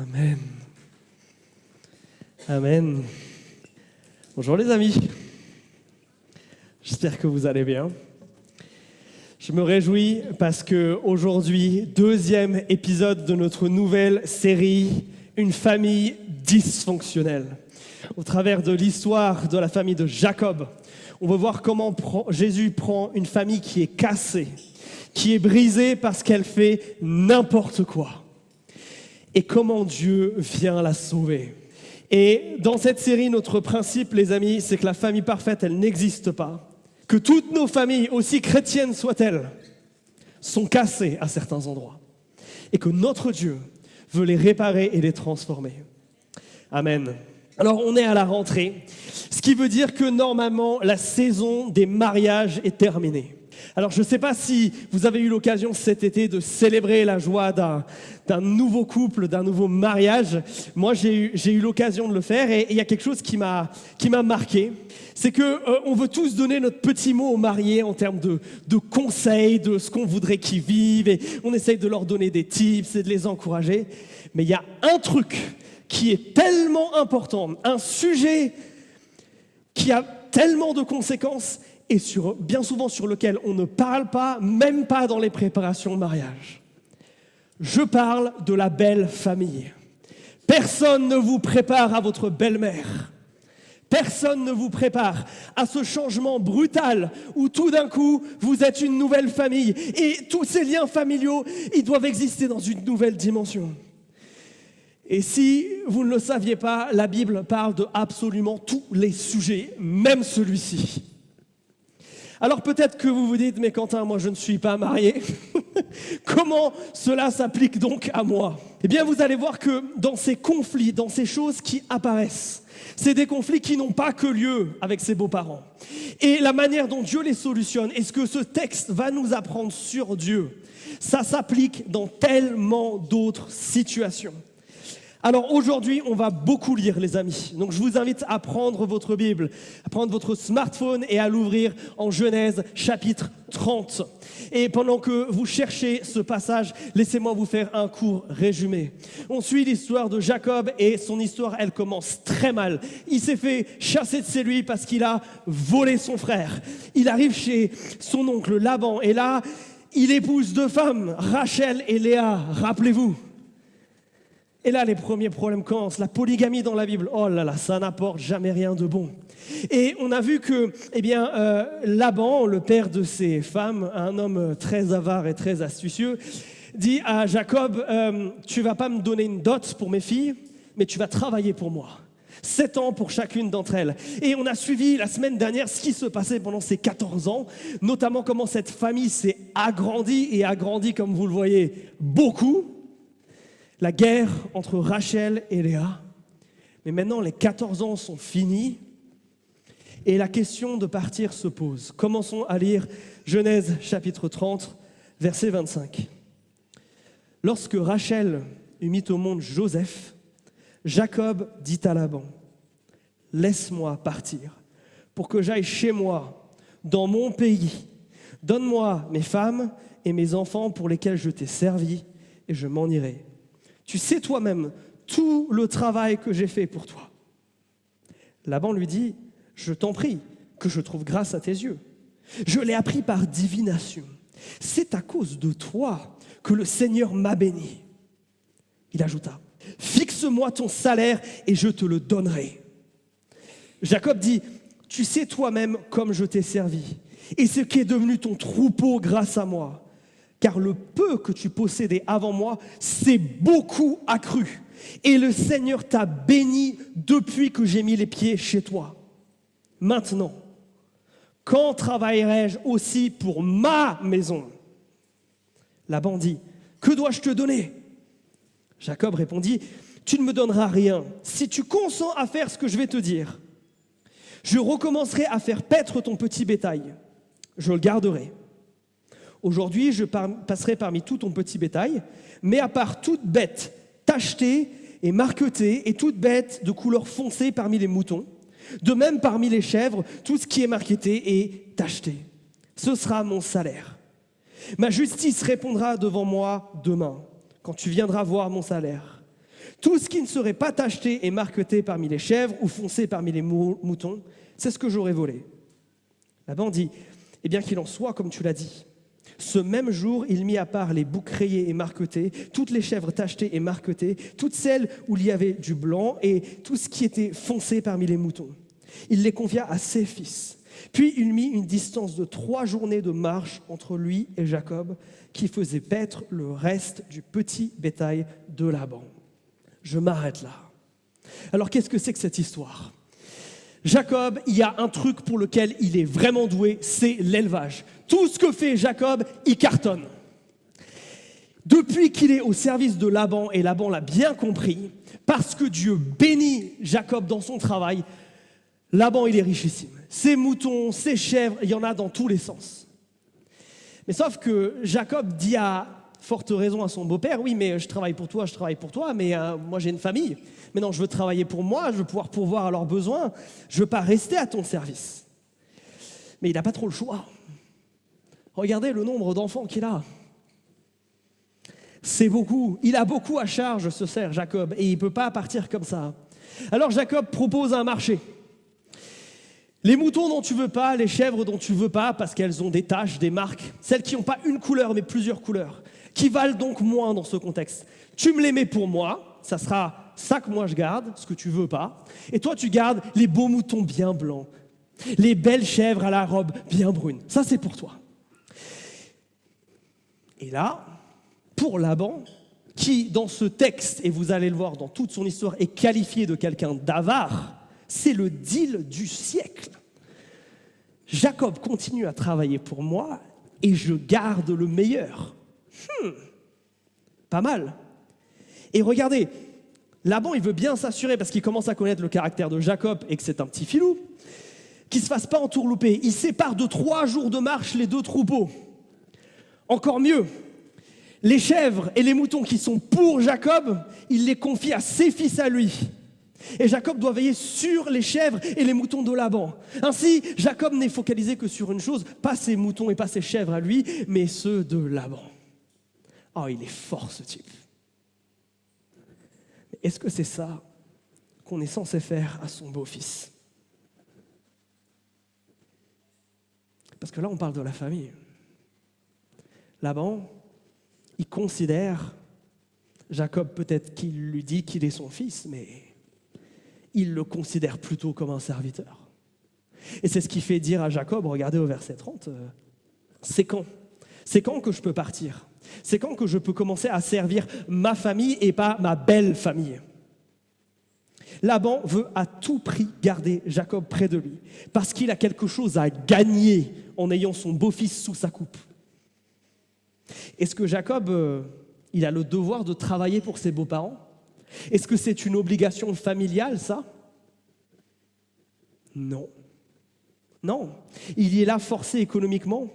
Amen. Amen. Bonjour les amis. J'espère que vous allez bien. Je me réjouis parce que aujourd'hui, deuxième épisode de notre nouvelle série, une famille dysfonctionnelle. Au travers de l'histoire de la famille de Jacob, on va voir comment Jésus prend une famille qui est cassée, qui est brisée parce qu'elle fait n'importe quoi. Et comment Dieu vient la sauver. Et dans cette série, notre principe, les amis, c'est que la famille parfaite, elle n'existe pas. Que toutes nos familles, aussi chrétiennes soient-elles, sont cassées à certains endroits. Et que notre Dieu veut les réparer et les transformer. Amen. Alors, on est à la rentrée, ce qui veut dire que normalement, la saison des mariages est terminée. Alors, je ne sais pas si vous avez eu l'occasion cet été de célébrer la joie d'un nouveau couple, d'un nouveau mariage. Moi, j'ai eu l'occasion de le faire et il y a quelque chose qui m'a marqué. C'est qu'on veut tous donner notre petit mot aux mariés en termes de conseils, de ce qu'on voudrait qu'ils vivent. Et on essaye de leur donner des tips et de les encourager. Mais il y a un truc qui est tellement important, un sujet qui a tellement de conséquences et bien souvent sur lequel on ne parle pas, même pas dans les préparations de mariage. Je parle de la belle famille. Personne ne vous prépare à votre belle-mère. Personne ne vous prépare à ce changement brutal où tout d'un coup, vous êtes une nouvelle famille et tous ces liens familiaux, ils doivent exister dans une nouvelle dimension. Et si vous ne le saviez pas, la Bible parle de absolument tous les sujets, même celui-ci. Alors peut-être que vous vous dites, mais Quentin, moi je ne suis pas marié. Comment cela s'applique donc à moi ? Eh bien, vous allez voir que dans ces conflits, dans ces choses qui apparaissent, c'est des conflits qui n'ont pas que lieu avec ses beaux-parents. Et la manière dont Dieu les solutionne, et ce que ce texte va nous apprendre sur Dieu, ça s'applique dans tellement d'autres situations. Alors aujourd'hui, on va beaucoup lire, les amis. Donc je vous invite à prendre votre Bible, à prendre votre smartphone et à l'ouvrir en Genèse chapitre 30. Et pendant que vous cherchez ce passage, laissez-moi vous faire un court résumé. On suit l'histoire de Jacob et son histoire, elle commence très mal. Il s'est fait chasser de chez lui parce qu'il a volé son frère. Il arrive chez son oncle Laban et là, il épouse deux femmes, Rachel et Léa, rappelez-vous. Et là, les premiers problèmes commencent. La polygamie dans la Bible, oh là là, ça n'apporte jamais rien de bon. Et on a vu que, Laban, le père de ces femmes, un homme très avare et très astucieux, dit à Jacob, tu vas pas me donner une dot pour mes filles, mais tu vas travailler pour moi. 7 ans pour chacune d'entre elles. Et on a suivi la semaine dernière ce qui se passait pendant ces 14 ans, notamment comment cette famille s'est agrandie, comme vous le voyez, beaucoup. La guerre entre Rachel et Léa. Mais maintenant, les 14 ans sont finis et la question de partir se pose. Commençons à lire Genèse chapitre 30, verset 25. Lorsque Rachel eut mis au monde Joseph, Jacob dit à Laban, « Laisse-moi partir pour que j'aille chez moi, dans mon pays. Donne-moi mes femmes et mes enfants pour lesquels je t'ai servi et je m'en irai. Tu sais toi-même tout le travail que j'ai fait pour toi. » Laban lui dit, « Je t'en prie, que je trouve grâce à tes yeux. Je l'ai appris par divination. C'est à cause de toi que le Seigneur m'a béni. » Il ajouta, « Fixe-moi ton salaire et je te le donnerai. » Jacob dit, « Tu sais toi-même comme je t'ai servi et ce qui est devenu ton troupeau grâce à moi. Car le peu que tu possédais avant moi, s'est beaucoup accru. Et le Seigneur t'a béni depuis que j'ai mis les pieds chez toi. Maintenant, quand travaillerai-je aussi pour ma maison ? Laban dit, « Que dois-je te donner ?» Jacob répondit, « Tu ne me donneras rien si tu consens à faire ce que je vais te dire. Je recommencerai à faire paître ton petit bétail. Je le garderai. Aujourd'hui, je passerai parmi tout ton petit bétail, mais à part toute bête tachetée et marquetée et toute bête de couleur foncée parmi les moutons, de même parmi les chèvres, tout ce qui est marqueté et tacheté. Ce sera mon salaire. Ma justice répondra devant moi demain, quand tu viendras voir mon salaire. Tout ce qui ne serait pas tacheté et marqueté parmi les chèvres ou foncé parmi les moutons, c'est ce que j'aurais volé. » Laban dit, « Eh bien qu'il en soit comme tu l'as dit. » Ce même jour, il mit à part les boucs rayés et marquetés, toutes les chèvres tachetées et marquetées, toutes celles où il y avait du blanc et tout ce qui était foncé parmi les moutons. Il les confia à ses fils. Puis il mit une distance de 3 journées de marche entre lui et Jacob, qui faisait paître le reste du petit bétail de Laban. Je m'arrête là. Alors qu'est-ce que c'est que cette histoire ? Jacob, il y a un truc pour lequel il est vraiment doué, c'est l'élevage. Tout ce que fait Jacob, il cartonne. Depuis qu'il est au service de Laban, et Laban l'a bien compris, parce que Dieu bénit Jacob dans son travail, Laban, il est richissime. Ses moutons, ses chèvres, il y en a dans tous les sens. Mais sauf que Jacob dit à forte raison à son beau-père, « Oui, mais je travaille pour toi, mais moi j'ai une famille. Mais non, je veux travailler pour moi, je veux pouvoir pourvoir à leurs besoins, je ne veux pas rester à ton service. » Mais il n'a pas trop le choix. Regardez le nombre d'enfants qu'il a. C'est beaucoup. Il a beaucoup à charge, ce cerf, Jacob, et il ne peut pas partir comme ça. Alors Jacob propose un marché. Les moutons dont tu veux pas, les chèvres dont tu veux pas, parce qu'elles ont des taches, des marques, celles qui n'ont pas une couleur mais plusieurs couleurs, qui valent donc moins dans ce contexte. Tu me les mets pour moi, ça sera ça que moi je garde, ce que tu veux pas, et toi tu gardes les beaux moutons bien blancs, les belles chèvres à la robe bien brune, ça c'est pour toi. Et là, pour Laban, qui dans ce texte, et vous allez le voir dans toute son histoire, est qualifié de quelqu'un d'avare, c'est le deal du siècle. Jacob continue à travailler pour moi et je garde le meilleur. Pas mal. Et regardez, Laban, il veut bien s'assurer, parce qu'il commence à connaître le caractère de Jacob et que c'est un petit filou, qu'il ne se fasse pas entourlouper. Il sépare de 3 jours de marche les 2 troupeaux. Encore mieux, les chèvres et les moutons qui sont pour Jacob, il les confie à ses fils à lui. Et Jacob doit veiller sur les chèvres et les moutons de Laban. Ainsi, Jacob n'est focalisé que sur une chose, pas ses moutons et pas ses chèvres à lui, mais ceux de Laban. Oh, il est fort ce type. Mais est-ce que c'est ça qu'on est censé faire à son beau-fils ? Parce que là, on parle de la famille. Laban, il considère, Jacob peut-être qu'il lui dit qu'il est son fils, mais il le considère plutôt comme un serviteur. Et c'est ce qui fait dire à Jacob, regardez au verset 30, c'est quand ? C'est quand que je peux partir ? C'est quand que je peux commencer à servir ma famille et pas ma belle famille ? Laban veut à tout prix garder Jacob près de lui, parce qu'il a quelque chose à gagner en ayant son beau-fils sous sa coupe. Est-ce que Jacob, il a le devoir de travailler pour ses beaux-parents ? Est-ce que c'est une obligation familiale, ça ? Non. Non. Il y est là forcé économiquement.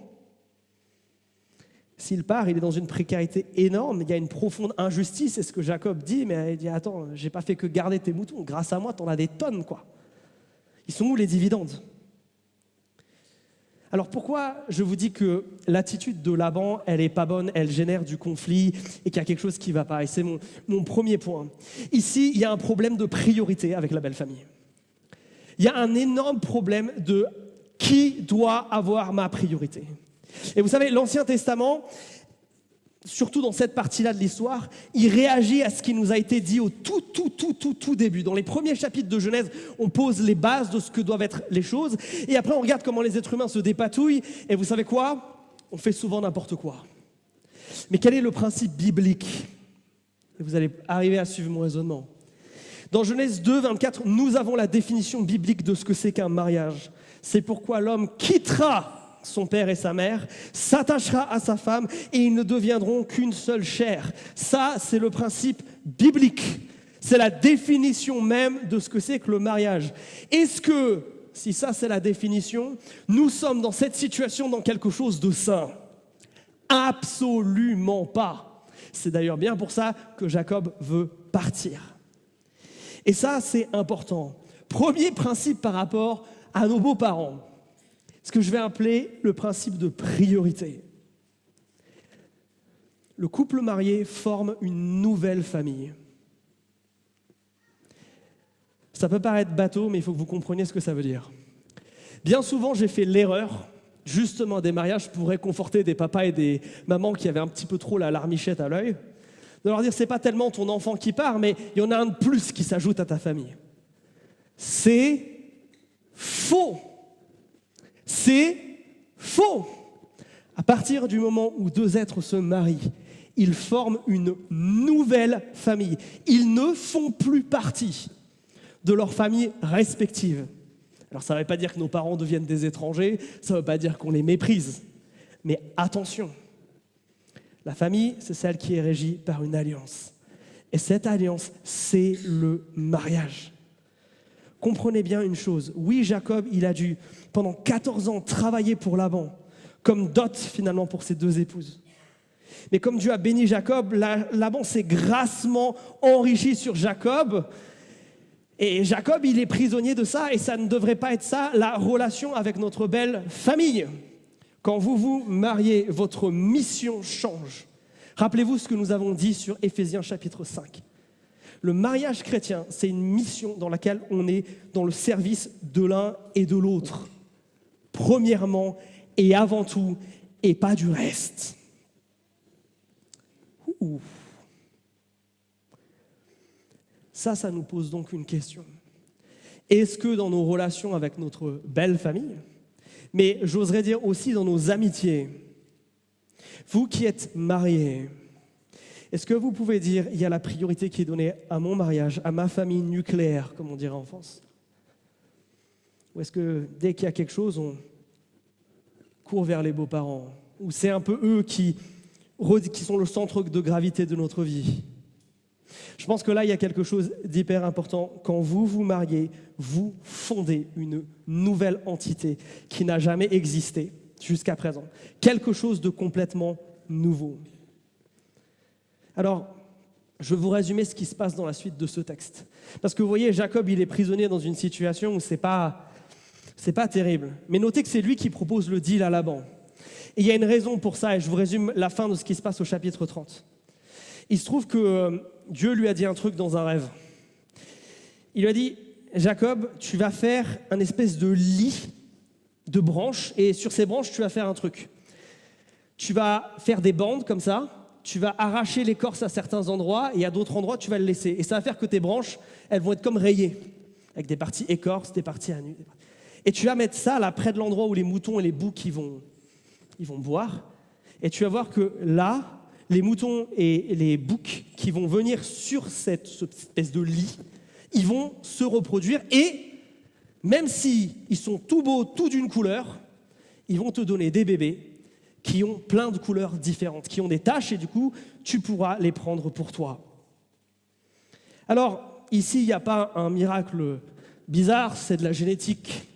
S'il part, il est dans une précarité énorme, il y a une profonde injustice, c'est ce que Jacob dit, mais il dit, attends, j'ai pas fait que garder tes moutons, grâce à moi, t'en as des tonnes, quoi. Ils sont où les dividendes ? Alors pourquoi je vous dis que l'attitude de Laban, elle est pas bonne, elle génère du conflit et qu'il y a quelque chose qui va pas ? Et c'est mon premier point. Ici, il y a un problème de priorité avec la belle famille. Il y a un énorme problème de qui doit avoir ma priorité. Et vous savez, l'Ancien Testament, surtout dans cette partie-là de l'histoire, il réagit à ce qui nous a été dit au tout début. Dans les premiers chapitres de Genèse, on pose les bases de ce que doivent être les choses. Et après, on regarde comment les êtres humains se dépatouillent. Et vous savez quoi ? On fait souvent n'importe quoi. Mais quel est le principe biblique ? Et vous allez arriver à suivre mon raisonnement. Dans Genèse 2, 24, nous avons la définition biblique de ce que c'est qu'un mariage. C'est pourquoi l'homme quittera son père et sa mère, s'attachera à sa femme et ils ne deviendront qu'une seule chair. Ça, c'est le principe biblique. C'est la définition même de ce que c'est que le mariage. Est-ce que, si ça c'est la définition, nous sommes dans cette situation dans quelque chose de sain ? Absolument pas. C'est d'ailleurs bien pour ça que Jacob veut partir. Et ça, c'est important. Premier principe par rapport à nos beaux-parents. Ce que je vais appeler le principe de priorité. Le couple marié forme une nouvelle famille. Ça peut paraître bateau, mais il faut que vous compreniez ce que ça veut dire. Bien souvent, j'ai fait l'erreur, justement, des mariages pour réconforter des papas et des mamans qui avaient un petit peu trop la larmichette à l'œil, de leur dire, c'est pas tellement ton enfant qui part, mais il y en a un de plus qui s'ajoute à ta famille. C'est faux. C'est faux. À partir du moment où deux êtres se marient, ils forment une nouvelle famille. Ils ne font plus partie de leur famille respective. Alors ça ne veut pas dire que nos parents deviennent des étrangers, ça ne veut pas dire qu'on les méprise. Mais attention, la famille, c'est celle qui est régie par une alliance. Et cette alliance, c'est le mariage. Comprenez bien une chose, oui, Jacob, il a dû, pendant 14 ans, travailler pour Laban, comme dot finalement pour ses deux épouses. Mais comme Dieu a béni Jacob, Laban s'est grassement enrichi sur Jacob. Et Jacob, il est prisonnier de ça, et ça ne devrait pas être ça, la relation avec notre belle famille. Quand vous vous mariez, votre mission change. Rappelez-vous ce que nous avons dit sur Éphésiens chapitre 5. Le mariage chrétien, c'est une mission dans laquelle on est dans le service de l'un et de l'autre. Premièrement et avant tout, et pas du reste. Ouh. Ça nous pose donc une question. Est-ce que dans nos relations avec notre belle famille, mais j'oserais dire aussi dans nos amitiés, vous qui êtes mariés, est-ce que vous pouvez dire, il y a la priorité qui est donnée à mon mariage, à ma famille nucléaire, comme on dirait en France? Ou est-ce que dès qu'il y a quelque chose, on court vers les beaux-parents? Ou c'est un peu eux qui sont le centre de gravité de notre vie? Je pense que là, il y a quelque chose d'hyper important. Quand vous vous mariez, vous fondez une nouvelle entité qui n'a jamais existé jusqu'à présent. Quelque chose de complètement nouveau. Alors, je vais vous résumer ce qui se passe dans la suite de ce texte. Parce que vous voyez, Jacob, il est prisonnier dans une situation où c'est pas terrible. Mais notez que c'est lui qui propose le deal à Laban. Et il y a une raison pour ça, et je vous résume la fin de ce qui se passe au chapitre 30. Il se trouve que Dieu lui a dit un truc dans un rêve. Il lui a dit, Jacob, tu vas faire un espèce de lit de branches, et sur ces branches, tu vas faire un truc. Tu vas faire des bandes comme ça, tu vas arracher l'écorce à certains endroits, et à d'autres endroits, tu vas le laisser. Et ça va faire que tes branches, elles vont être comme rayées, avec des parties écorces, des parties à nu. Et tu vas mettre ça là, près de l'endroit où les moutons et les boucs ils vont boire. Et tu vas voir que là, les moutons et les boucs qui vont venir sur cette espèce de lit, ils vont se reproduire et même s'ils sont tout beaux, tout d'une couleur, ils vont te donner des bébés qui ont plein de couleurs différentes, qui ont des taches et du coup, tu pourras les prendre pour toi. Alors, ici, il n'y a pas un miracle bizarre, c'est de la génétique.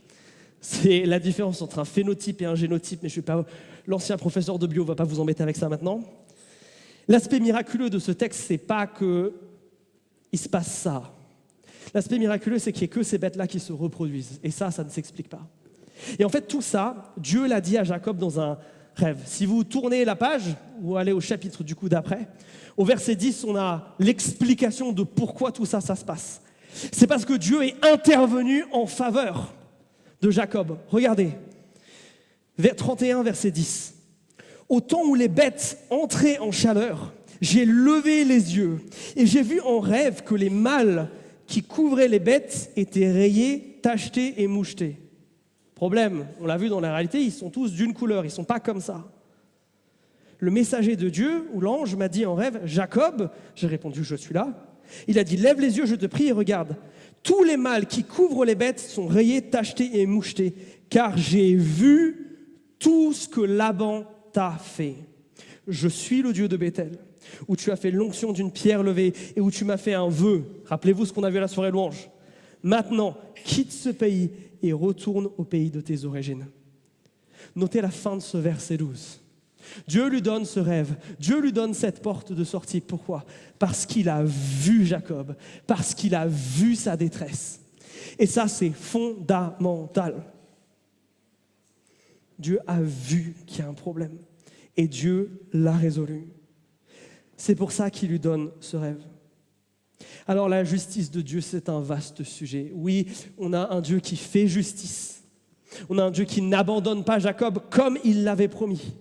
C'est la différence entre un phénotype et un génotype, mais je ne suis pas l'ancien professeur de bio, ne va pas vous embêter avec ça maintenant. L'aspect miraculeux de ce texte, c'est pas qu'il se passe ça. L'aspect miraculeux, c'est qu'il n'y ait que ces bêtes-là qui se reproduisent. Et ça ne s'explique pas. Et en fait, tout ça, Dieu l'a dit à Jacob dans un rêve. Si vous tournez la page, ou allez au chapitre du coup d'après, au verset 10, on a l'explication de pourquoi tout ça se passe. C'est parce que Dieu est intervenu en faveur de Jacob. Regardez, vers 31, verset 10. Au temps où les bêtes entraient en chaleur, j'ai levé les yeux et j'ai vu en rêve que les mâles qui couvraient les bêtes étaient rayés, tachetés et mouchetés. Problème, on l'a vu dans la réalité, ils sont tous d'une couleur, ils ne sont pas comme ça. Le messager de Dieu, ou l'ange, m'a dit en rêve, Jacob, j'ai répondu, je suis là. Il a dit, lève les yeux, je te prie et regarde. Tous les mâles qui couvrent les bêtes sont rayés, tachetés et mouchetés, car j'ai vu tout ce que Laban t'a fait. Je suis le Dieu de Béthel, où tu as fait l'onction d'une pierre levée et où tu m'as fait un vœu. Rappelez-vous ce qu'on a vu à la soirée louange. Maintenant, quitte ce pays et retourne au pays de tes origines. Notez la fin de ce verset 12. Dieu lui donne ce rêve, Dieu lui donne cette porte de sortie. Pourquoi? Parce qu'il a vu Jacob, parce qu'il a vu sa détresse. Et ça, c'est fondamental. Dieu a vu qu'il y a un problème et Dieu l'a résolu. C'est pour ça qu'il lui donne ce rêve. Alors la justice de Dieu, c'est un vaste sujet. Oui, on a un Dieu qui fait justice. On a un Dieu qui n'abandonne pas Jacob comme il l'avait promis.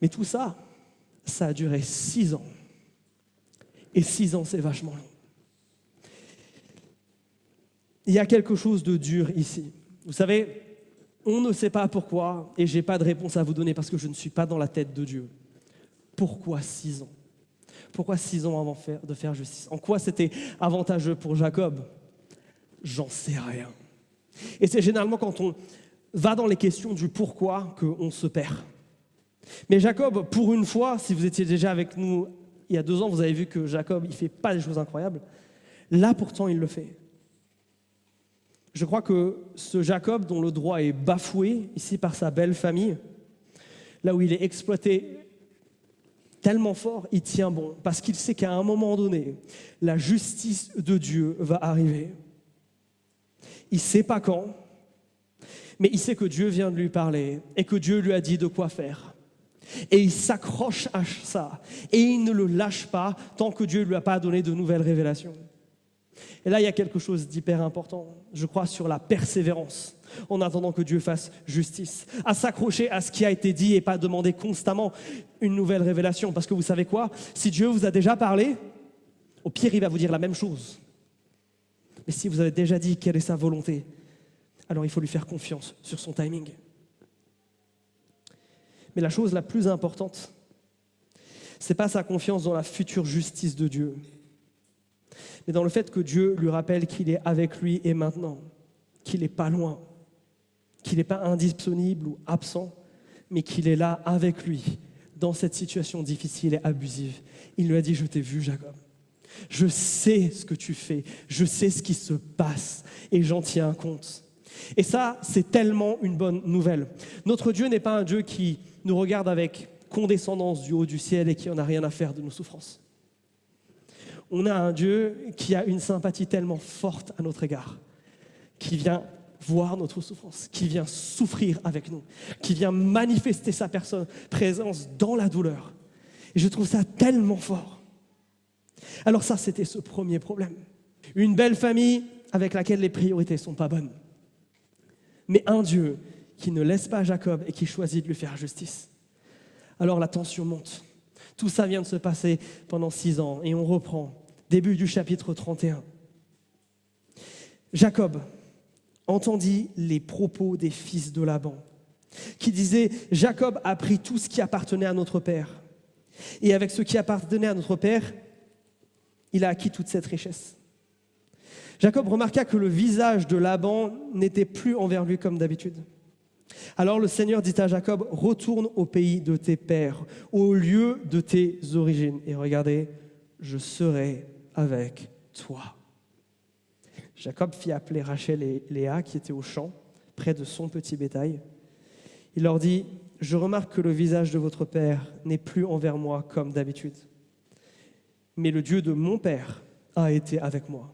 Mais tout ça, ça a duré 6 ans. Et 6 ans, c'est vachement long. Il y a quelque chose de dur ici. Vous savez, on ne sait pas pourquoi, et je n'ai pas de réponse à vous donner parce que je ne suis pas dans la tête de Dieu. Pourquoi 6 ans? Pourquoi 6 ans avant de faire justice? En quoi c'était avantageux pour Jacob? J'en sais rien. Et c'est généralement quand on va dans les questions du pourquoi qu'on se perd. Mais Jacob, pour une fois, si vous étiez déjà avec nous il y a 2 ans, vous avez vu que Jacob, il ne fait pas des choses incroyables. Là, pourtant, il le fait. Je crois que ce Jacob, dont le droit est bafoué ici par sa belle famille, là où il est exploité tellement fort, il tient bon, parce qu'il sait qu'à un moment donné, la justice de Dieu va arriver. Il ne sait pas quand, mais il sait que Dieu vient de lui parler et que Dieu lui a dit de quoi faire. Et il s'accroche à ça et il ne le lâche pas tant que Dieu ne lui a pas donné de nouvelles révélations. Et là, il y a quelque chose d'hyper important, je crois, sur la persévérance, en attendant que Dieu fasse justice, à s'accrocher à ce qui a été dit et pas demander constamment une nouvelle révélation. Parce que vous savez quoi? Si Dieu vous a déjà parlé, au pire, il va vous dire la même chose. Mais si vous avez déjà dit quelle est sa volonté, alors il faut lui faire confiance sur son timing. Mais la chose la plus importante, ce n'est pas sa confiance dans la future justice de Dieu, mais dans le fait que Dieu lui rappelle qu'il est avec lui et maintenant, qu'il n'est pas loin, qu'il n'est pas indisponible ou absent, mais qu'il est là avec lui dans cette situation difficile et abusive. Il lui a dit: je t'ai vu, Jacob. Je sais ce que tu fais, je sais ce qui se passe et j'en tiens compte. Et ça, c'est tellement une bonne nouvelle. Notre Dieu n'est pas un Dieu qui nous regarde avec condescendance du haut du ciel et qui en a rien à faire de nos souffrances. On a un Dieu qui a une sympathie tellement forte à notre égard, qui vient voir notre souffrance, qui vient souffrir avec nous, qui vient manifester sa présence dans la douleur. Et je trouve ça tellement fort. Alors ça, c'était ce premier problème. Une belle famille avec laquelle les priorités ne sont pas bonnes. Mais un Dieu qui ne laisse pas Jacob et qui choisit de lui faire justice. Alors la tension monte. Tout ça vient de se passer pendant 6 ans. Et on reprend, début du chapitre 31. Jacob entendit les propos des fils de Laban, qui disaient: Jacob a pris tout ce qui appartenait à notre père. Et avec ce qui appartenait à notre père, il a acquis toute cette richesse. Jacob remarqua que le visage de Laban n'était plus envers lui comme d'habitude. Alors le Seigneur dit à Jacob: retourne au pays de tes pères, au lieu de tes origines. Et regardez, je serai avec toi. Jacob fit appeler Rachel et Léa qui étaient au champ, près de son petit bétail. Il leur dit: je remarque que le visage de votre père n'est plus envers moi comme d'habitude. Mais le Dieu de mon père a été avec moi.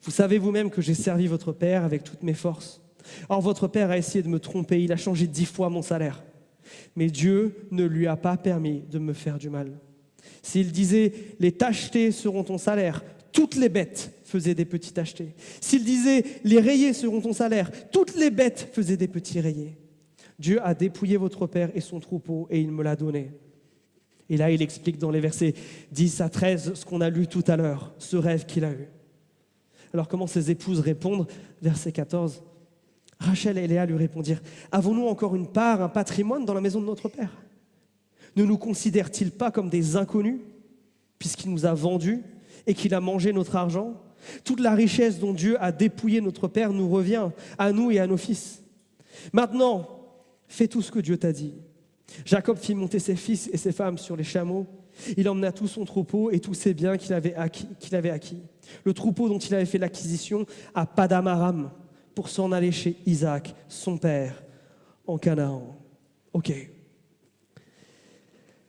Vous savez vous-même que j'ai servi votre père avec toutes mes forces. Or, votre père a essayé de me tromper, il a changé 10 fois mon salaire. Mais Dieu ne lui a pas permis de me faire du mal. S'il disait: les tachetés seront ton salaire, toutes les bêtes faisaient des petits tachetés. S'il disait: les rayés seront ton salaire, toutes les bêtes faisaient des petits rayés. Dieu a dépouillé votre père et son troupeau et il me l'a donné. Et là, il explique dans les versets 10 à 13 ce qu'on a lu tout à l'heure, ce rêve qu'il a eu. Alors comment ses épouses répondent? Verset 14. Rachel et Léa lui répondirent: avons-nous encore une part, un patrimoine dans la maison de notre père? Ne nous considère-t-il pas comme des inconnus, puisqu'il nous a vendus et qu'il a mangé notre argent? Toute la richesse dont Dieu a dépouillé notre père nous revient, à nous et à nos fils. Maintenant, fais tout ce que Dieu t'a dit. Jacob fit monter ses fils et ses femmes sur les chameaux. Il emmena tout son troupeau et tous ses biens qu'il avait acquis. Le troupeau dont il avait fait l'acquisition à Paddan Aram, pour s'en aller chez Isaac, son père, en Canaan. Ok.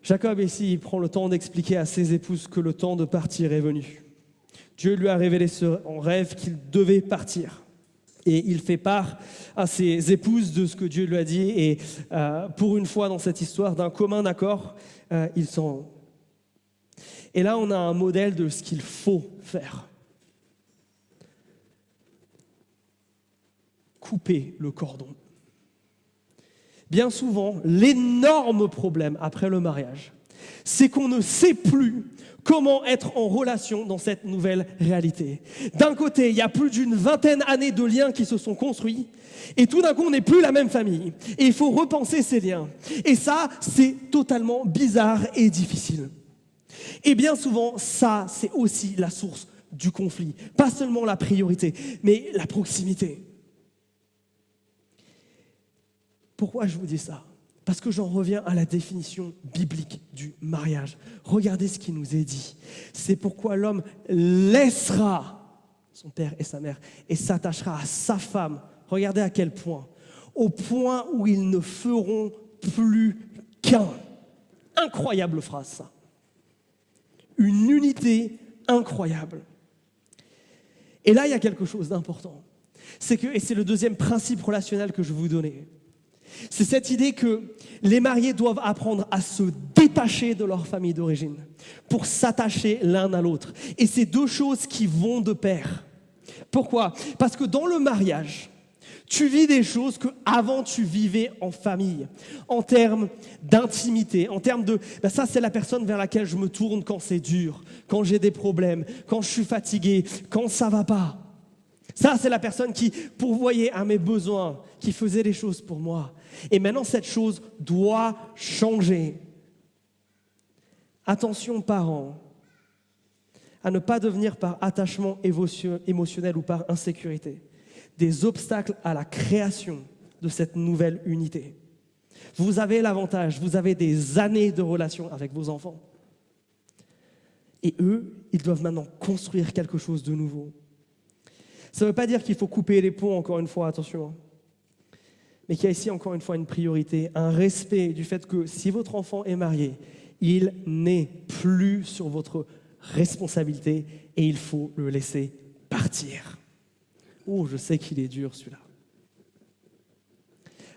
Jacob ici, il prend le temps d'expliquer à ses épouses que le temps de partir est venu. Dieu lui a révélé en rêve qu'il devait partir. Et il fait part à ses épouses de ce que Dieu lui a dit. Et pour une fois dans cette histoire, d'un commun accord, ils s'en vont. Et là, on a un modèle de ce qu'il faut faire. Couper le cordon. Bien souvent, l'énorme problème après le mariage, c'est qu'on ne sait plus comment être en relation dans cette nouvelle réalité. D'un côté, il y a plus d'une vingtaine d'années de liens qui se sont construits, et tout d'un coup, on n'est plus la même famille. Et il faut repenser ces liens. Et ça, c'est totalement bizarre et difficile. Et bien souvent, ça, c'est aussi la source du conflit. Pas seulement la priorité, mais la proximité. Pourquoi je vous dis ça ? Parce que j'en reviens à la définition biblique du mariage. Regardez ce qui nous est dit. C'est pourquoi l'homme laissera son père et sa mère et s'attachera à sa femme. Regardez à quel point. Au point où ils ne feront plus qu'un. Incroyable phrase, ça. Une unité incroyable. Et là, il y a quelque chose d'important. Et c'est le deuxième principe relationnel que je vais vous donner. C'est cette idée que les mariés doivent apprendre à se détacher de leur famille d'origine pour s'attacher l'un à l'autre. Et c'est deux choses qui vont de pair. Pourquoi ? Parce que dans le mariage, tu vis des choses qu'avant tu vivais en famille, en termes d'intimité, en termes de ça c'est la personne vers laquelle je me tourne quand c'est dur, quand j'ai des problèmes, quand je suis fatigué, quand ça va pas. Ça, c'est la personne qui pourvoyait à mes besoins, qui faisait les choses pour moi. Et maintenant, cette chose doit changer. Attention, parents, à ne pas devenir par attachement émotionnel ou par insécurité des obstacles à la création de cette nouvelle unité. Vous avez l'avantage, vous avez des années de relation avec vos enfants. Et eux, ils doivent maintenant construire quelque chose de nouveau. Ça ne veut pas dire qu'il faut couper les ponts, encore une fois, attention. Mais qu'il y a ici, encore une fois, une priorité, un respect du fait que si votre enfant est marié, il n'est plus sur votre responsabilité et il faut le laisser partir. Oh, je sais qu'il est dur, celui-là.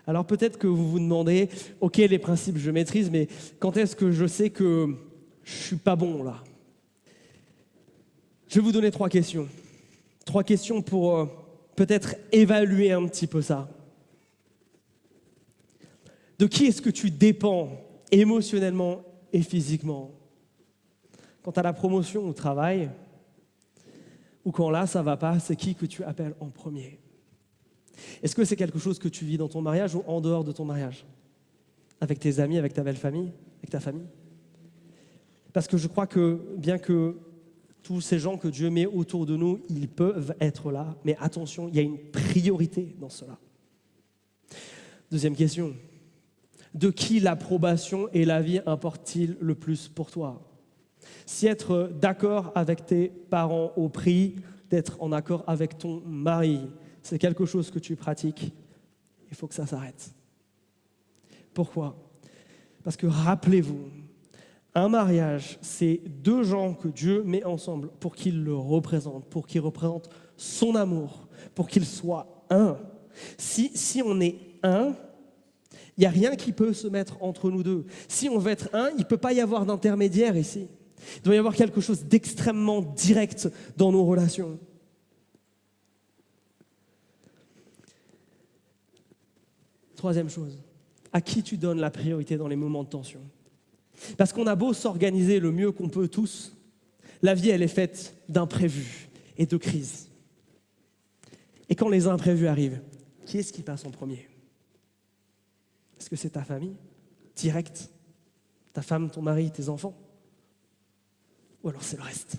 Alors peut-être que vous vous demandez, ok, les principes, je maîtrise, mais quand est-ce que je sais que je ne suis pas bon, là ? Je vais vous donner 3 questions. 3 questions pour peut-être évaluer un petit peu ça. De qui est-ce que tu dépends émotionnellement et physiquement ? Quand tu as la promotion au travail, ou quand là, ça ne va pas, c'est qui que tu appelles en premier ? Est-ce que c'est quelque chose que tu vis dans ton mariage ou en dehors de ton mariage ? Avec tes amis, avec ta belle famille, avec ta famille ? Parce que je crois que, bien que tous ces gens que Dieu met autour de nous, ils peuvent être là, mais attention, il y a une priorité dans cela. Deuxième question. De qui l'approbation et la vie importent-ils le plus pour toi ? Si être d'accord avec tes parents au prix d'être en accord avec ton mari, c'est quelque chose que tu pratiques, il faut que ça s'arrête. Pourquoi ? Parce que rappelez-vous, un mariage, c'est 2 gens que Dieu met ensemble pour qu'ils le représentent, pour qu'ils représentent son amour, pour qu'ils soient un. Si on est un, il n'y a rien qui peut se mettre entre nous deux. Si on veut être un, il ne peut pas y avoir d'intermédiaire ici. Il doit y avoir quelque chose d'extrêmement direct dans nos relations. Troisième chose, à qui tu donnes la priorité dans les moments de tension ? Parce qu'on a beau s'organiser le mieux qu'on peut tous, la vie, elle est faite d'imprévus et de crises. Et quand les imprévus arrivent, qui est-ce qui passe en premier ? Est-ce que c'est ta famille, direct ? Ta femme, ton mari, tes enfants ? Ou alors c'est le reste ?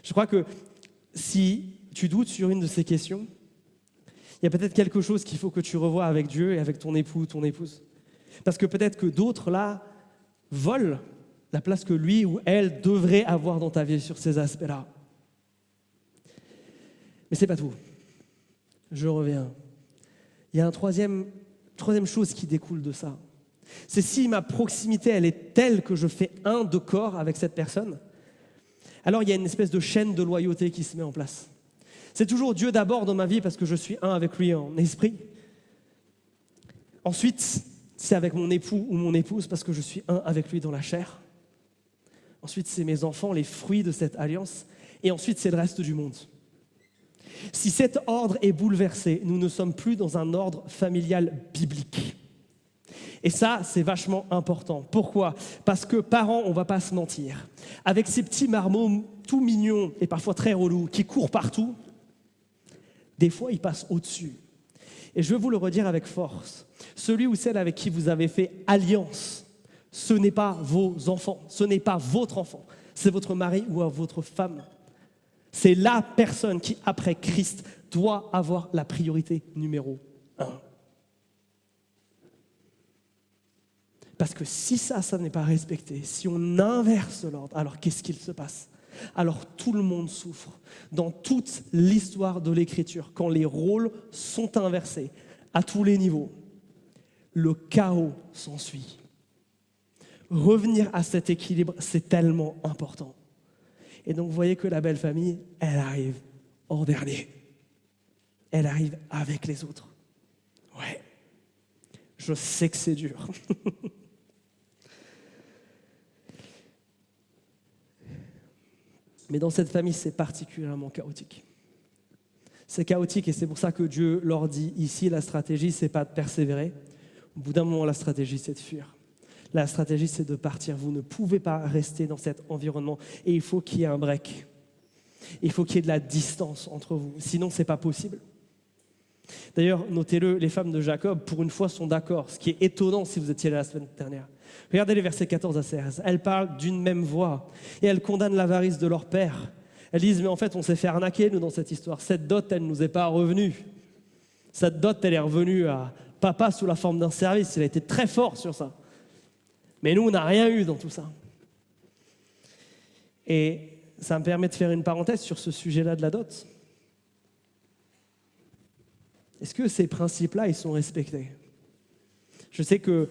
Je crois que si tu doutes sur une de ces questions, il y a peut-être quelque chose qu'il faut que tu revoies avec Dieu et avec ton époux, ton épouse. Parce que peut-être que d'autres, là, volent la place que lui ou elle devrait avoir dans ta vie sur ces aspects-là. Mais c'est pas tout. Je reviens. Il y a une troisième chose qui découle de ça. C'est si ma proximité, elle est telle que je fais un de corps avec cette personne, alors il y a une espèce de chaîne de loyauté qui se met en place. C'est toujours Dieu d'abord dans ma vie parce que je suis un avec lui en esprit. Ensuite, c'est avec mon époux ou mon épouse parce que je suis un avec lui dans la chair. Ensuite, c'est mes enfants, les fruits de cette alliance. Et ensuite, c'est le reste du monde. Si cet ordre est bouleversé, nous ne sommes plus dans un ordre familial biblique. Et ça, c'est vachement important. Pourquoi ? Parce que parents, on ne va pas se mentir, avec ces petits marmots tout mignons et parfois très relous qui courent partout, des fois, ils passent au-dessus. Et je veux vous le redire avec force. Celui ou celle avec qui vous avez fait alliance, ce n'est pas vos enfants, ce n'est pas votre enfant, c'est votre mari ou votre femme. C'est la personne qui, après Christ, doit avoir la priorité numéro 1. Parce que si ça n'est pas respecté, si on inverse l'ordre, alors qu'est-ce qu'il se passe ? Alors tout le monde souffre. Dans toute l'histoire de l'Écriture, quand les rôles sont inversés à tous les niveaux, le chaos s'ensuit. Revenir à cet équilibre, c'est tellement important. Et donc vous voyez que la belle famille, elle arrive en dernier. Elle arrive avec les autres. Ouais, je sais que c'est dur. Mais dans cette famille, c'est particulièrement chaotique. C'est chaotique et c'est pour ça que Dieu leur dit ici, la stratégie, c'est pas de persévérer. Au bout d'un moment, la stratégie, c'est de fuir. La stratégie, c'est de partir. Vous ne pouvez pas rester dans cet environnement et il faut qu'il y ait un break. Il faut qu'il y ait de la distance entre vous. Sinon, ce n'est pas possible. D'ailleurs, notez-le, les femmes de Jacob, pour une fois, sont d'accord. Ce qui est étonnant si vous étiez là la semaine dernière. Regardez les versets 14 à 16. Elles parlent d'une même voix et elles condamnent l'avarice de leur père. Elles disent, mais en fait, on s'est fait arnaquer, nous, dans cette histoire. Cette dot, elle ne nous est pas revenue. Cette dot, elle est revenue à papa sous la forme d'un service. Il a été très fort sur ça. Mais nous, on n'a rien eu dans tout ça. Et ça me permet de faire une parenthèse sur ce sujet-là de la dot. Est-ce que ces principes-là, ils sont respectés ? Je sais que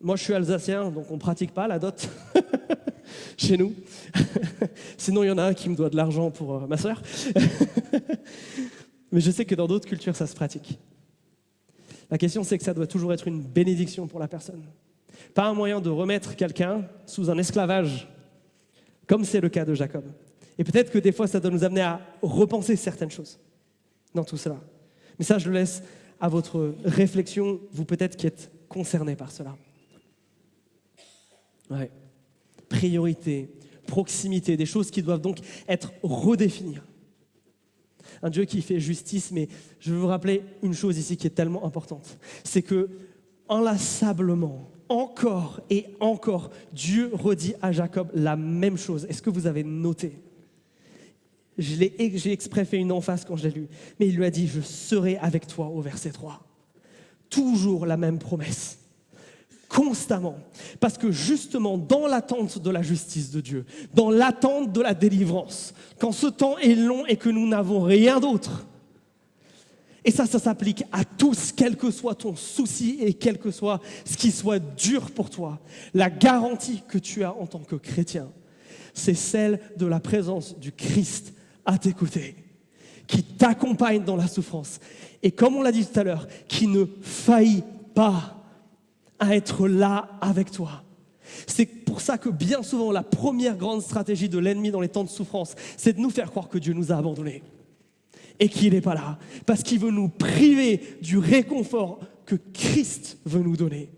moi, je suis alsacien, donc on ne pratique pas la dot chez nous. Sinon, il y en a un qui me doit de l'argent pour ma sœur. Mais je sais que dans d'autres cultures, ça se pratique. La question, c'est que ça doit toujours être une bénédiction pour la personne. Pas un moyen de remettre quelqu'un sous un esclavage, comme c'est le cas de Jacob. Et peut-être que des fois, ça doit nous amener à repenser certaines choses dans tout cela. Mais ça, je le laisse à votre réflexion, vous peut-être qui êtes concernés par cela. Ouais. Priorité, proximité, des choses qui doivent donc être redéfinies. Un Dieu qui fait justice, mais je veux vous rappeler une chose ici qui est tellement importante. C'est que, inlassablement, encore et encore, Dieu redit à Jacob la même chose. Est-ce que vous avez noté ? J'ai exprès fait une emphase quand je l'ai lu. Mais il lui a dit, je serai avec toi au verset 3. Toujours la même promesse. Constamment. Parce que justement, dans l'attente de la justice de Dieu, dans l'attente de la délivrance, quand ce temps est long et que nous n'avons rien d'autre, et ça s'applique à tous, quel que soit ton souci et quel que soit ce qui soit dur pour toi, la garantie que tu as en tant que chrétien, c'est celle de la présence du Christ à tes côtés, qui t'accompagne dans la souffrance. Et comme on l'a dit tout à l'heure, qui ne faillit pas à être là avec toi. C'est pour ça que bien souvent, la première grande stratégie de l'ennemi dans les temps de souffrance, c'est de nous faire croire que Dieu nous a abandonnés et qu'il n'est pas là, parce qu'il veut nous priver du réconfort que Christ veut nous donner.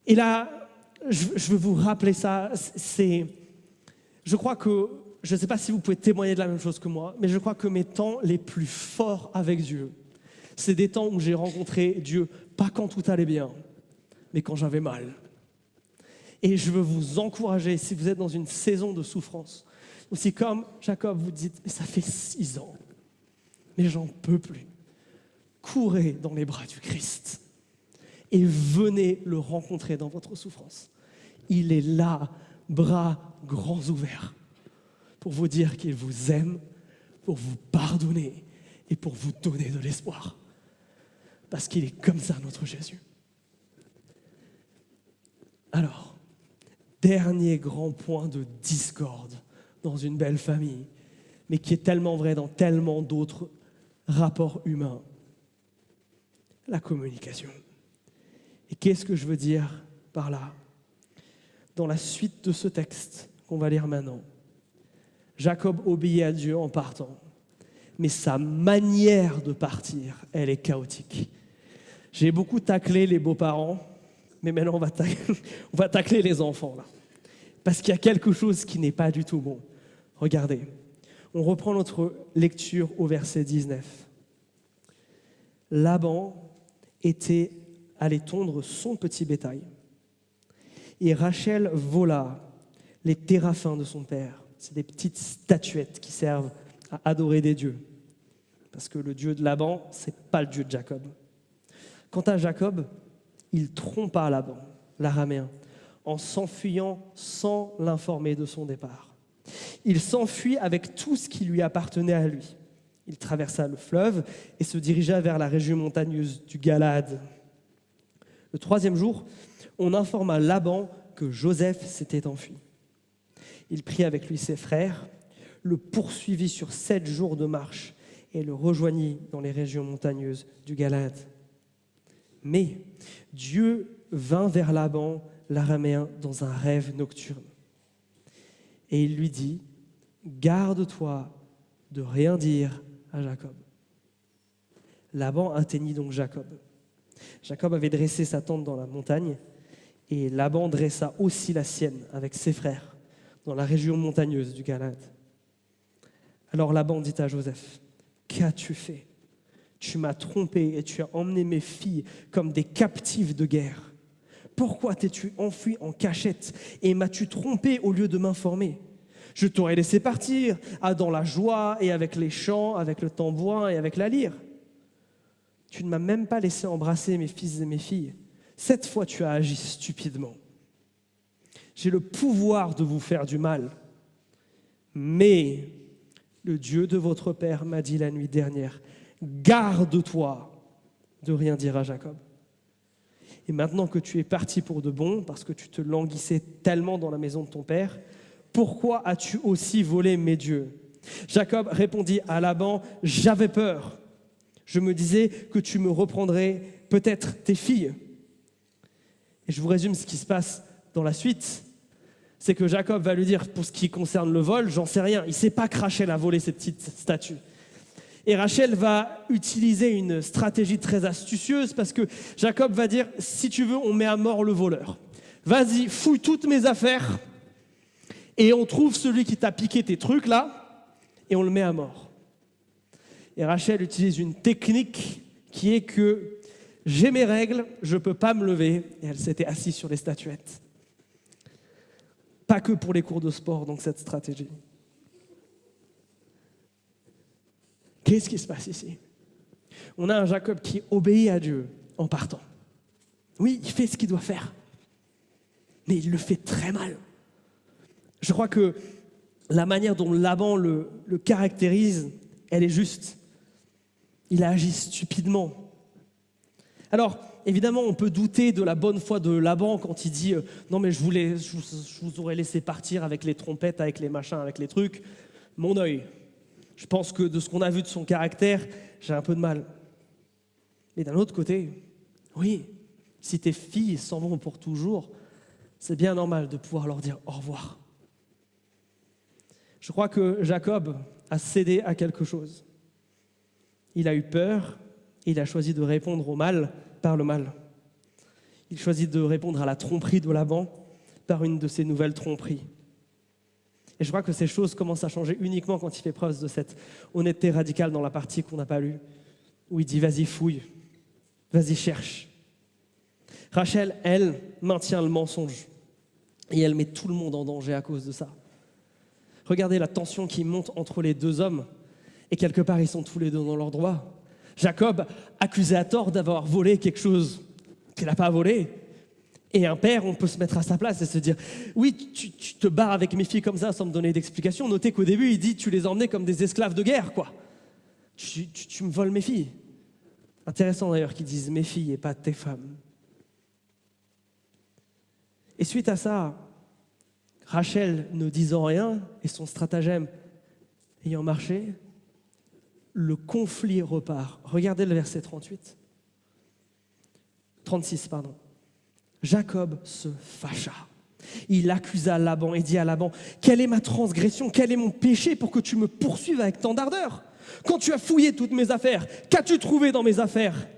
Et là, je veux vous rappeler ça, je crois que, je ne sais pas si vous pouvez témoigner de la même chose que moi, mais je crois que mes temps les plus forts avec Dieu, c'est des temps où j'ai rencontré Dieu, pas quand tout allait bien, mais quand j'avais mal. Et je veux vous encourager, si vous êtes dans une saison de souffrance, aussi comme Jacob, vous dites, mais ça fait 6 ans, mais j'en peux plus. Courez dans les bras du Christ et venez le rencontrer dans votre souffrance. Il est là, bras grands ouverts, pour vous dire qu'il vous aime, pour vous pardonner et pour vous donner de l'espoir. Parce qu'il est comme ça, notre Jésus. Alors, dernier grand point de discorde dans une belle famille, mais qui est tellement vrai dans tellement d'autres rapports humains. La communication. Et qu'est-ce que je veux dire par là ? dans la suite de ce texte qu'on va lire maintenant. Jacob obéit à Dieu en partant, mais sa manière de partir, elle est chaotique. J'ai beaucoup taclé les beaux-parents, mais maintenant on va tacler les enfants, là. Parce qu'il y a quelque chose qui n'est pas du tout bon. Regardez, on reprend notre lecture au verset 19. Laban était allé tondre son petit bétail. Et Rachel vola les téraphins de son père. C'est des petites statuettes qui servent à adorer des dieux. Parce que le Dieu de Laban, ce n'est pas le Dieu de Jacob. Quant à Jacob, il trompa Laban, l'araméen, en s'enfuyant sans l'informer de son départ. Il s'enfuit avec tout ce qui lui appartenait à lui. Il traversa le fleuve et se dirigea vers la région montagneuse du Galaad. Le 3e jour, on informa Laban que Joseph s'était enfui. Il prit avec lui ses frères, le poursuivit sur 7 jours de marche et le rejoignit dans les régions montagneuses du Galaad. Mais Dieu vint vers Laban, l'araméen, dans un rêve nocturne. Et il lui dit, « Garde-toi de rien dire à Jacob. » Laban atteignit donc Jacob. Jacob avait dressé sa tente dans la montagne, et Laban dressa aussi la sienne avec ses frères dans la région montagneuse du Galaad. Alors Laban dit à Joseph, « Qu'as-tu fait ? Tu m'as trompé et tu as emmené mes filles comme des captives de guerre. Pourquoi t'es-tu enfui en cachette et m'as-tu trompé au lieu de m'informer ? Je t'aurais laissé partir dans la joie et avec les chants, avec le tambourin et avec la lyre. Tu ne m'as même pas laissé embrasser mes fils et mes filles. 7 fois tu as agi stupidement. J'ai le pouvoir de vous faire du mal. Mais le Dieu de votre père m'a dit la nuit dernière, garde-toi de rien dire à Jacob. Et maintenant que tu es parti pour de bon, parce que tu te languissais tellement dans la maison de ton père, pourquoi as-tu aussi volé mes dieux ? Jacob répondit à Laban, j'avais peur. Je me disais que tu me reprendrais peut-être tes filles. Et je vous résume ce qui se passe dans la suite. C'est que Jacob va lui dire, pour ce qui concerne le vol, j'en sais rien. Il ne sait pas que Rachel a volé ces petites statues. Et Rachel va utiliser une stratégie très astucieuse parce que Jacob va dire, si tu veux, on met à mort le voleur. Vas-y, fouille toutes mes affaires et on trouve celui qui t'a piqué tes trucs là et on le met à mort. Et Rachel utilise une technique qui est que j'ai mes règles, je ne peux pas me lever. Et elle s'était assise sur les statuettes. Pas que pour les cours de sport, donc cette stratégie. Qu'est-ce qui se passe ici ? On a un Jacob qui obéit à Dieu en partant. Oui, il fait ce qu'il doit faire, mais il le fait très mal. Je crois que la manière dont Laban le caractérise, elle est juste. Il a agi stupidement. Alors, évidemment, on peut douter de la bonne foi de Laban quand il dit « Non, mais je vous aurais laissé partir avec les trompettes, avec les machins, avec les trucs. Mon œil. » Je pense que de ce qu'on a vu de son caractère, j'ai un peu de mal. Mais d'un autre côté, oui, si tes filles s'en vont pour toujours, c'est bien normal de pouvoir leur dire au revoir. Je crois que Jacob a cédé à quelque chose. Il a eu peur et il a choisi de répondre au mal par le mal. Il choisit de répondre à la tromperie de Laban par une de ses nouvelles tromperies. Et je crois que ces choses commencent à changer uniquement quand il fait preuve de cette honnêteté radicale dans la partie qu'on n'a pas lue, où il dit « vas-y, fouille, vas-y, cherche ». Rachel, elle, maintient le mensonge et elle met tout le monde en danger à cause de ça. Regardez la tension qui monte entre les deux hommes et quelque part, ils sont tous les deux dans leur droit. Jacob, accusé à tort d'avoir volé quelque chose qu'il n'a pas volé. Et un père, on peut se mettre à sa place et se dire « Oui, tu te barres avec mes filles comme ça sans me donner d'explication. » Notez qu'au début, il dit « Tu les emmenais comme des esclaves de guerre, quoi. Tu me voles mes filles. » Intéressant d'ailleurs qu'ils disent « mes filles » et pas « tes femmes ». Et suite à ça, Rachel ne disant rien et son stratagème ayant marché, le conflit repart. Regardez le verset 36. Jacob se fâcha Il accusa Laban et dit à Laban, « Quelle est ma transgression? Quel est mon péché pour que tu me poursuives avec tant d'ardeur? Quand tu as fouillé toutes mes affaires, qu'as-tu trouvé dans mes affaires?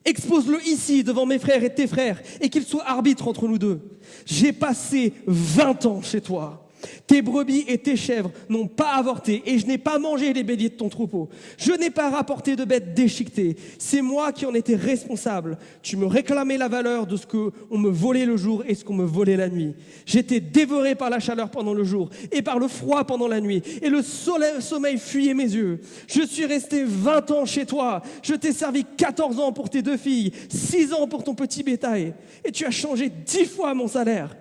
Expose-le ici devant mes frères et tes frères et qu'il soit arbitre entre nous deux. J'ai passé 20 ans chez toi. Tes brebis et tes chèvres n'ont pas avorté et je n'ai pas mangé les béliers de ton troupeau. Je n'ai pas rapporté de bêtes déchiquetées. C'est moi qui en étais responsable. Tu me réclamais la valeur de ce qu'on me volait le jour et ce qu'on me volait la nuit. J'étais dévoré par la chaleur pendant le jour et par le froid pendant la nuit. Et le sommeil fuyait mes yeux. Je suis resté 20 ans chez toi. Je t'ai servi 14 ans pour tes 2 filles, 6 ans pour ton petit bétail. Et tu as changé 10 fois mon salaire.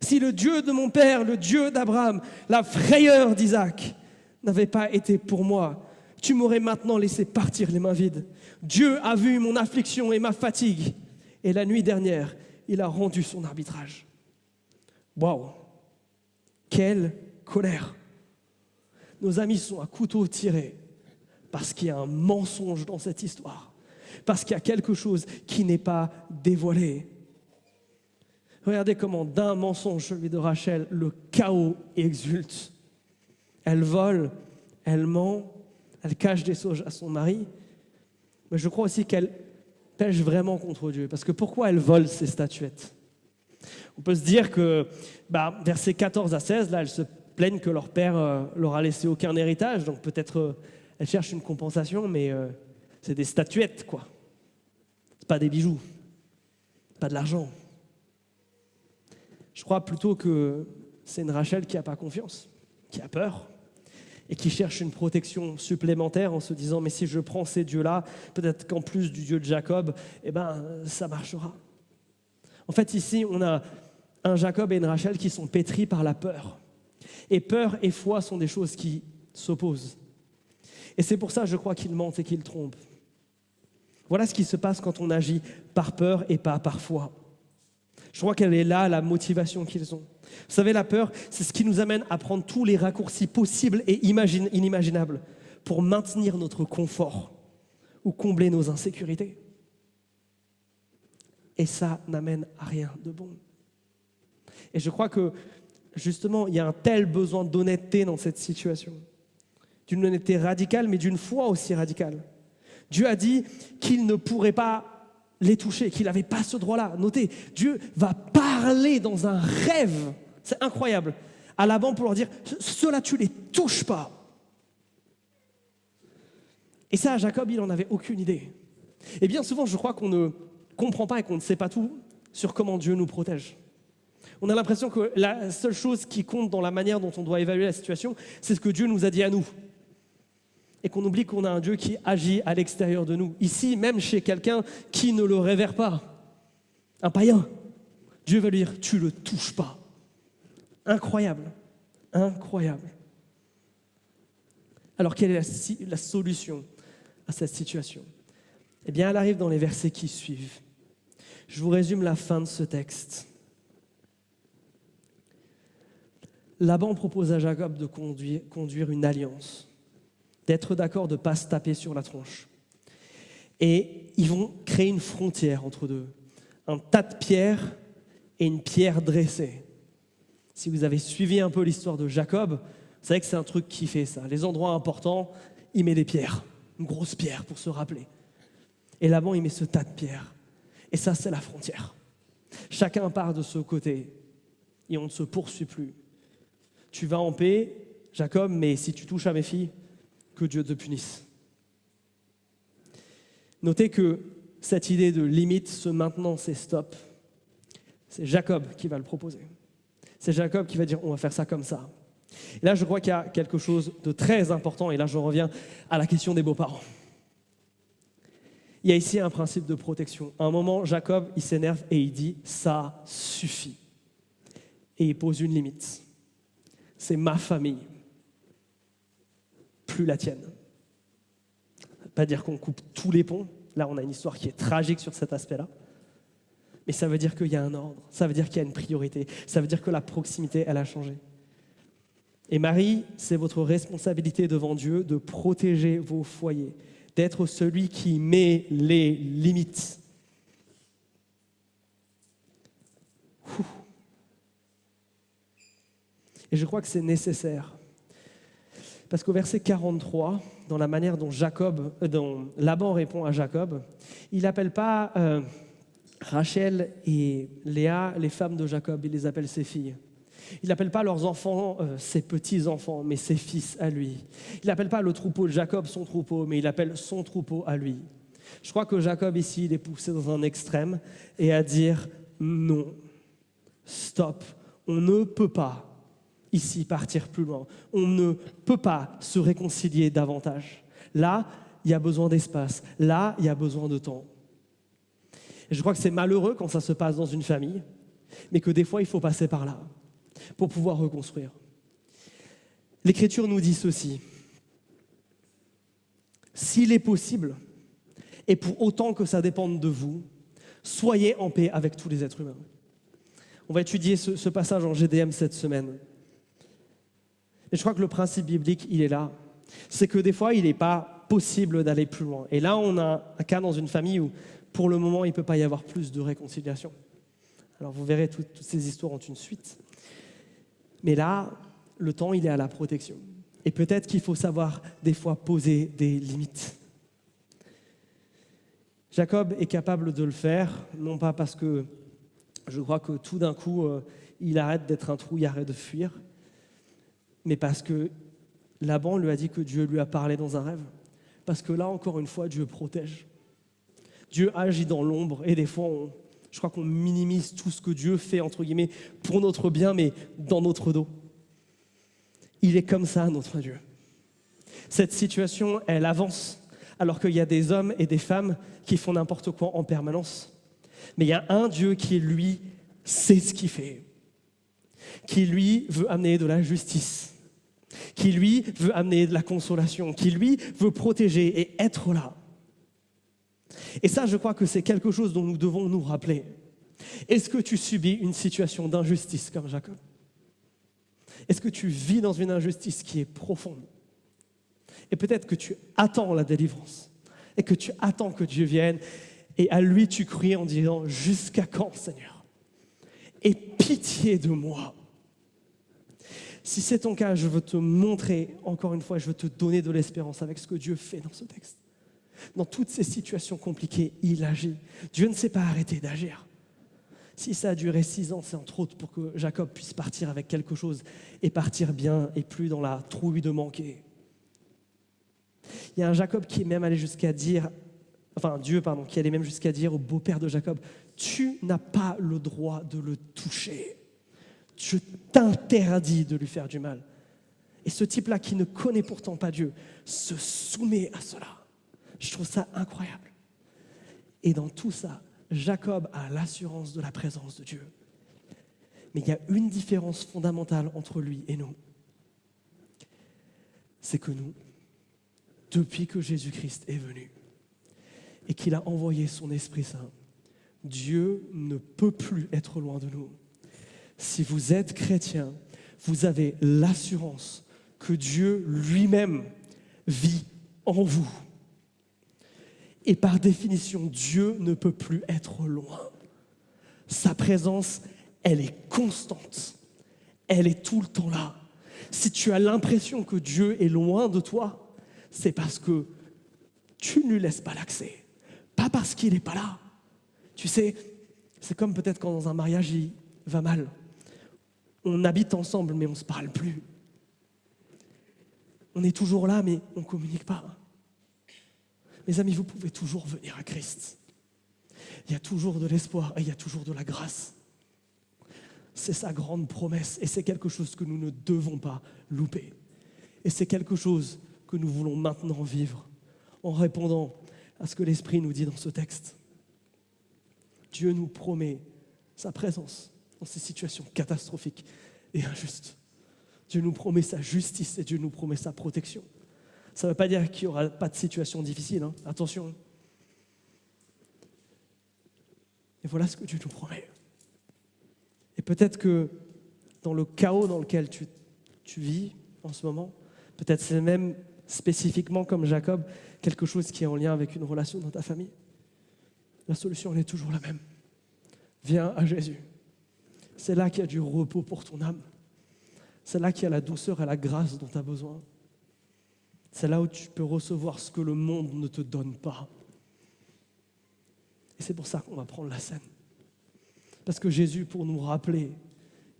Si le Dieu de mon père, le Dieu d'Abraham, la frayeur d'Isaac, n'avait pas été pour moi, tu m'aurais maintenant laissé partir les mains vides. Dieu a vu mon affliction et ma fatigue. Et la nuit dernière, il a rendu son arbitrage. Waouh! Quelle colère! Nos amis sont à couteau tiré parce qu'il y a un mensonge dans cette histoire. Parce qu'il y a quelque chose qui n'est pas dévoilé. Regardez comment d'un mensonge, celui de Rachel, le chaos exulte. Elle vole, elle ment, elle cache des choses à son mari. Mais je crois aussi qu'elle pêche vraiment contre Dieu. Parce que pourquoi elle vole ces statuettes? On peut se dire que, versets 14 à 16, là, elles se plaignent que leur père leur a laissé aucun héritage. Donc peut-être elles cherchent une compensation, mais c'est des statuettes, quoi. C'est pas des bijoux, pas de l'argent. Je crois plutôt que c'est une Rachel qui n'a pas confiance, qui a peur et qui cherche une protection supplémentaire en se disant « mais si je prends ces dieux-là, peut-être qu'en plus du Dieu de Jacob, ça marchera ». En fait, ici, on a un Jacob et une Rachel qui sont pétris par la peur. Et peur et foi sont des choses qui s'opposent. Et c'est pour ça, je crois, qu'ils mentent et qu'ils trompent. Voilà ce qui se passe quand on agit par peur et pas par foi. Je crois qu'elle est là, la motivation qu'ils ont. Vous savez, la peur, c'est ce qui nous amène à prendre tous les raccourcis possibles et inimaginables pour maintenir notre confort ou combler nos insécurités. Et ça n'amène à rien de bon. Et je crois que, justement, il y a un tel besoin d'honnêteté dans cette situation. D'une honnêteté radicale, mais d'une foi aussi radicale. Dieu a dit qu'il ne pourrait pas les toucher, qu'il n'avait pas ce droit-là. Notez, Dieu va parler dans un rêve, c'est incroyable, à Laban pour leur dire, ceux-là, tu les touches pas. Et ça, Jacob, il n'en avait aucune idée. Et bien souvent, je crois qu'on ne comprend pas et qu'on ne sait pas tout sur comment Dieu nous protège. On a l'impression que la seule chose qui compte dans la manière dont on doit évaluer la situation, c'est ce que Dieu nous a dit à nous. Et qu'on oublie qu'on a un Dieu qui agit à l'extérieur de nous. Ici, même chez quelqu'un qui ne le révère pas. Un païen. Dieu va lui dire, tu ne le touches pas. Incroyable. Incroyable. Alors, quelle est la solution à cette situation? Eh bien, elle arrive dans les versets qui suivent. Je vous résume la fin de ce texte. Laban propose à Jacob de conduire une alliance, d'être d'accord de ne pas se taper sur la tronche. Et ils vont créer une frontière entre deux, un tas de pierres et une pierre dressée. Si vous avez suivi un peu l'histoire de Jacob, vous savez que c'est un truc qui fait ça. Les endroits importants, il met des pierres, une grosse pierre pour se rappeler. Et Laban, il met ce tas de pierres. Et ça, c'est la frontière. Chacun part de ce côté et on ne se poursuit plus. Tu vas en paix, Jacob, mais si tu touches à mes filles, que Dieu te punisse. Notez que cette idée de limite, ce maintenant, c'est stop. C'est Jacob qui va le proposer. C'est Jacob qui va dire, on va faire ça comme ça. Et là, je crois qu'il y a quelque chose de très important, et là, je reviens à la question des beaux-parents. Il y a ici un principe de protection. À un moment, Jacob, il s'énerve et il dit, ça suffit. Et il pose une limite. C'est ma famille, plus la tienne. Ça ne veut pas dire qu'on coupe tous les ponts. Là, on a une histoire qui est tragique sur cet aspect-là. Mais ça veut dire qu'il y a un ordre, ça veut dire qu'il y a une priorité, ça veut dire que la proximité, elle a changé. Et Marie, c'est votre responsabilité devant Dieu de protéger vos foyers, d'être celui qui met les limites. Et je crois que c'est nécessaire. Parce qu'au verset 43, dans la manière dont Laban répond à Jacob, il n'appelle pas Rachel et Léa les femmes de Jacob, il les appelle ses filles. Il n'appelle pas leurs enfants ses petits-enfants, mais ses fils à lui. Il n'appelle pas le troupeau de Jacob son troupeau, mais il appelle son troupeau à lui. Je crois que Jacob ici, il est poussé dans un extrême et à dire non, stop, on ne peut pas ici partir plus loin. On ne peut pas se réconcilier davantage. Là, il y a besoin d'espace. Là, il y a besoin de temps. Et je crois que c'est malheureux quand ça se passe dans une famille, mais que des fois, il faut passer par là pour pouvoir reconstruire. L'Écriture nous dit ceci. S'il est possible, et pour autant que ça dépende de vous, soyez en paix avec tous les êtres humains. On va étudier ce passage en GDM cette semaine. Et je crois que le principe biblique, il est là. C'est que des fois, il n'est pas possible d'aller plus loin. Et là, on a un cas dans une famille où, pour le moment, il ne peut pas y avoir plus de réconciliation. Alors, vous verrez, toutes ces histoires ont une suite. Mais là, le temps, il est à la protection. Et peut-être qu'il faut savoir, des fois, poser des limites. Jacob est capable de le faire, non pas parce que je crois que tout d'un coup, il arrête d'être un trou, il arrête de fuir, mais parce que Laban lui a dit que Dieu lui a parlé dans un rêve. Parce que là, encore une fois, Dieu protège. Dieu agit dans l'ombre et des fois, je crois qu'on minimise tout ce que Dieu fait, entre guillemets, pour notre bien, mais dans notre dos. Il est comme ça, notre Dieu. Cette situation, elle avance, alors qu'il y a des hommes et des femmes qui font n'importe quoi en permanence. Mais il y a un Dieu qui, lui, sait ce qu'il fait, qui, lui, veut amener de la justice, qui, lui, veut amener de la consolation, qui, lui, veut protéger et être là. Et ça, je crois que c'est quelque chose dont nous devons nous rappeler. Est-ce que tu subis une situation d'injustice comme Jacob? Est-ce que tu vis dans une injustice qui est profonde? Et peut-être que tu attends la délivrance et que tu attends que Dieu vienne et à lui tu cries en disant « Jusqu'à quand, Seigneur? Aie pitié de moi !» Si c'est ton cas, je veux te montrer, encore une fois, je veux te donner de l'espérance avec ce que Dieu fait dans ce texte. Dans toutes ces situations compliquées, il agit. Dieu ne s'est pas arrêté d'agir. Si ça a duré 6 ans, c'est entre autres pour que Jacob puisse partir avec quelque chose et partir bien et plus dans la trouille de manquer. Il y a un Jacob qui est même allé jusqu'à dire, Dieu, qui allait même jusqu'à dire au beau-père de Jacob, « Tu n'as pas le droit de le toucher. Je t'interdis de lui faire du mal. » Et ce type-là, qui ne connaît pourtant pas Dieu, se soumet à cela. Je trouve ça incroyable. Et dans tout ça, Jacob a l'assurance de la présence de Dieu. Mais il y a une différence fondamentale entre lui et nous. C'est que nous, depuis que Jésus-Christ est venu et qu'il a envoyé son Esprit Saint, Dieu ne peut plus être loin de nous. Si vous êtes chrétien, vous avez l'assurance que Dieu lui-même vit en vous. Et par définition, Dieu ne peut plus être loin. Sa présence, elle est constante. Elle est tout le temps là. Si tu as l'impression que Dieu est loin de toi, c'est parce que tu ne lui laisses pas l'accès. Pas parce qu'il n'est pas là. Tu sais, c'est comme peut-être quand dans un mariage, il va mal. On habite ensemble, mais on ne se parle plus. On est toujours là, mais on ne communique pas. Mes amis, vous pouvez toujours venir à Christ. Il y a toujours de l'espoir et il y a toujours de la grâce. C'est sa grande promesse et c'est quelque chose que nous ne devons pas louper. Et c'est quelque chose que nous voulons maintenant vivre en répondant à ce que l'Esprit nous dit dans ce texte. Dieu nous promet sa présence dans ces situations catastrophiques et injustes. Dieu nous promet sa justice et Dieu nous promet sa protection. Ça ne veut pas dire qu'il n'y aura pas de situation difficile, hein. Attention. Et voilà ce que Dieu nous promet. Et peut-être que dans le chaos dans lequel tu vis en ce moment, peut-être c'est même spécifiquement comme Jacob, quelque chose qui est en lien avec une relation dans ta famille. La solution, elle est toujours la même. Viens à Jésus. C'est là qu'il y a du repos pour ton âme. C'est là qu'il y a la douceur et la grâce dont tu as besoin. C'est là où tu peux recevoir ce que le monde ne te donne pas. Et c'est pour ça qu'on va prendre la scène. Parce que Jésus, pour nous rappeler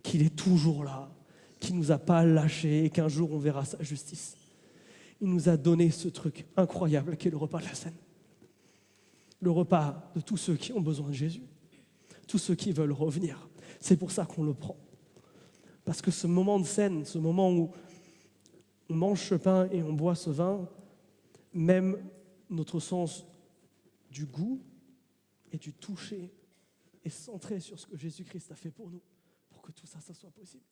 qu'il est toujours là, qu'il ne nous a pas lâchés et qu'un jour on verra sa justice, il nous a donné ce truc incroyable qui est le repas de la scène. Le repas de tous ceux qui ont besoin de Jésus, tous ceux qui veulent revenir. C'est pour ça qu'on le prend. Parce que ce moment de scène, ce moment où on mange ce pain et on boit ce vin, même notre sens du goût et du toucher est centré sur ce que Jésus-Christ a fait pour nous, pour que tout ça soit possible.